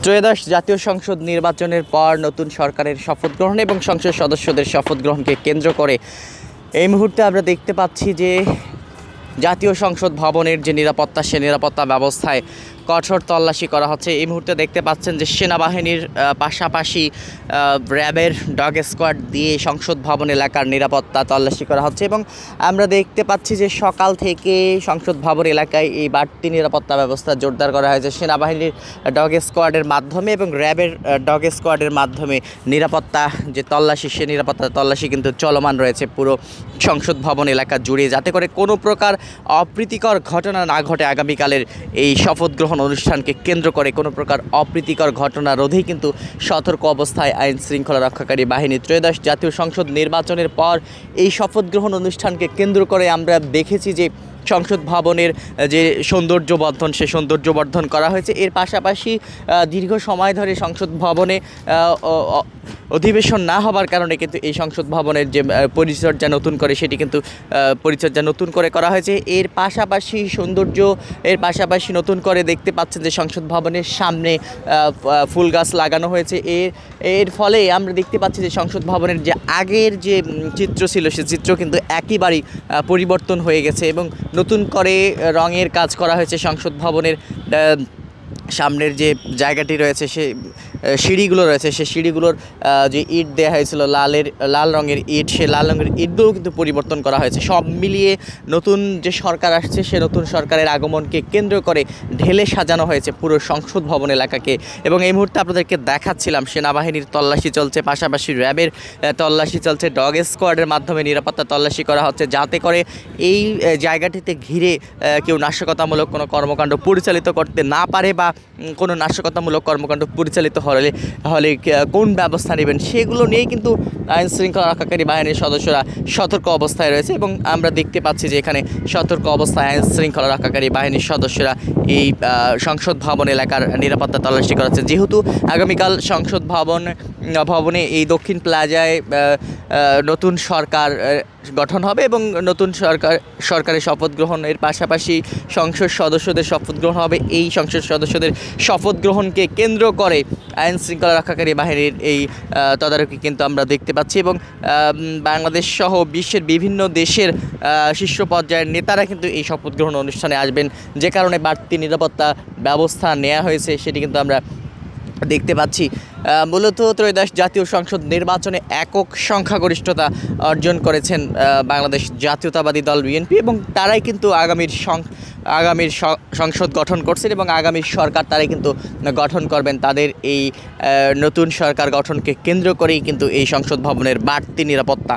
ত্রয়োদশ জাতীয় সংসদ নির্বাচনের পর নতুন সরকারের শপথ গ্রহণ এবং সংসদ সদস্যদের শপথ গ্রহণকে কেন্দ্র করে এই মুহূর্তে আমরা দেখতে পাচ্ছি যে জাতীয় সংসদ ভবনের যে নিরাপত্তা, সে নিরাপত্তা ব্যবস্থায় কঠোর তল্লাশি করা হচ্ছে। এই মুহূর্তে দেখতে পাচ্ছেন যে সেনাবাহিনীর পাশাপাশি র্যাবের ডগ স্কোয়াড দিয়ে সংসদ ভবন এলাকার নিরাপত্তা তল্লাশি করা হচ্ছে এবং আমরা দেখতে পাচ্ছি যে সকাল থেকে সংসদ ভবন এলাকায় এই বাড়তি নিরাপত্তা ব্যবস্থা জোরদার করা হয়েছে সেনাবাহিনীর ডগ স্কোয়াডের মাধ্যমে এবং র্যাবের ডগ স্কোয়াডের মাধ্যমে নিরাপত্তা যে তল্লাশি, সে নিরাপত্তা তল্লাশি কিন্তু চলমান রয়েছে পুরো সংসদ ভবন এলাকা জুড়ে, যাতে করে কোনো প্রকার অপ্রীতিকর ঘটনা না ঘটে। আগামীকালের এই শপথ গ্রহণ অনুষ্ঠানকে কেন্দ্র করে কোনো প্রকার অপ্রীতিকর ঘটনা রোধেই কিন্তু সতর্ক অবস্থায় আইন শৃঙ্খলা রক্ষাকারী বাহিনী। ত্রয়োদশ জাতীয় সংসদ নির্বাচনের পর এই শপথ গ্রহণ অনুষ্ঠানকে কেন্দ্র করে আমরা দেখেছি যে সংসদ ভবনের যে সৌন্দর্যবর্ধন, সে সৌন্দর্যবর্ধন করা হয়েছে। এর পাশাপাশি দীর্ঘ সময় ধরে সংসদ ভবনে অধিবেশন না হবার কারণে কিন্তু এই সংসদ ভবনের যে পরিচর্যা নতুন করে, সেটি কিন্তু পরিচর্যা নতুন করে করা হয়েছে। এর পাশাপাশি সৌন্দর্য, এর পাশাপাশি নতুন করে দেখতে পাচ্ছেন যে সংসদ ভবনের সামনে ফুল গাছ লাগানো হয়েছে। এর ফলে আমরা দেখতে পাচ্ছি যে সংসদ ভবনের যে আগের যে চিত্র ছিল, সে চিত্র কিন্তু একেবারেই পরিবর্তন হয়ে গেছে এবং নতুন করে রঙের কাজ করা হয়েছে। সংসদ ভবনের সামনের যে জায়গাটি রয়েছে, সে সিঁড়িগুলো রয়েছে, সে সিঁড়িগুলোর যে ইট দেওয়া হয়েছিল লাল রঙের ইট, সে লাল রঙের ইটগুলো কিন্তু পরিবর্তন করা হয়েছে। সব মিলিয়ে নতুন যে সরকার আসছে, সে নতুন সরকারের আগমনকে কেন্দ্র করে ঢেলে সাজানো হয়েছে পুরো সংসদ ভবন এলাকাকে। এবং এই মুহূর্তে আপনাদেরকে দেখাচ্ছিলাম সেনাবাহিনীর তল্লাশি চলছে, পাশাপাশি র্যাবের তল্লাশি চলছে, ডগ স্কোয়াডের মাধ্যমে নিরাপত্তা তল্লাশি করা হচ্ছে, যাতে করে এই জায়গাটিতে ঘিরে কেউ নাশকতামূলক কোনো কর্মকাণ্ড পরিচালিত করতে না পারে বা কোনো নাশকতামূলক কর্মকাণ্ড পরিচালিত হলে কোন ব্যবস্থা নেবেন, সেগুলো নিয়েই কিন্তু আইন শৃঙ্খলা রক্ষাকারী বাহিনীর সদস্যরা সতর্ক অবস্থায় রয়েছে। এবং আমরা দেখতে পাচ্ছি যে এখানে সতর্ক অবস্থায় আইন শৃঙ্খলা রক্ষাকারী বাহিনীর সদস্যরা এই সংসদ ভবন এলাকার নিরাপত্তা তল্লাশি করাচ্ছে। যেহেতু আগামীকাল সংসদ ভবনে এই দক্ষিণ প্লাজায় নতুন সরকার গঠন হবে এবং নতুন সরকারের শপথ গ্রহণের পাশাপাশি সংসদ সদস্যদের শপথ গ্রহণ হবে। এই সংসদ সদস্যদের শপথ গ্রহণকে কেন্দ্র করে আইন শৃঙ্খলা রক্ষাকারী বাহিনীর এই তদারকি কিন্তু আমরা দেখতে পাচ্ছি এবং বাংলাদেশ সহ বিশ্বের বিভিন্ন দেশের শীর্ষ পর্যায়ের নেতারা কিন্তু এই শপথ গ্রহণ অনুষ্ঠানে আসবেন, যে কারণে বাড়তি নিরাপত্তা ব্যবস্থা নেওয়া হয়েছে সেটি কিন্তু আমরা দেখতে পাচ্ছি। মূলত ত্রয়োদশ জাতীয় সংসদ নির্বাচনে একক সংখ্যাগরিষ্ঠতা অর্জন করেছেন বাংলাদেশ জাতীয়তাবাদী দল বিএনপি এবং তারাই কিন্তু আগামীর সংসদ গঠন করছেন এবং আগামীর সরকার তারাই কিন্তু গঠন করবেন। তাদের এই নতুন সরকার গঠনকে কেন্দ্র করেই কিন্তু এই সংসদ ভবনের বাড়তি নিরাপত্তা।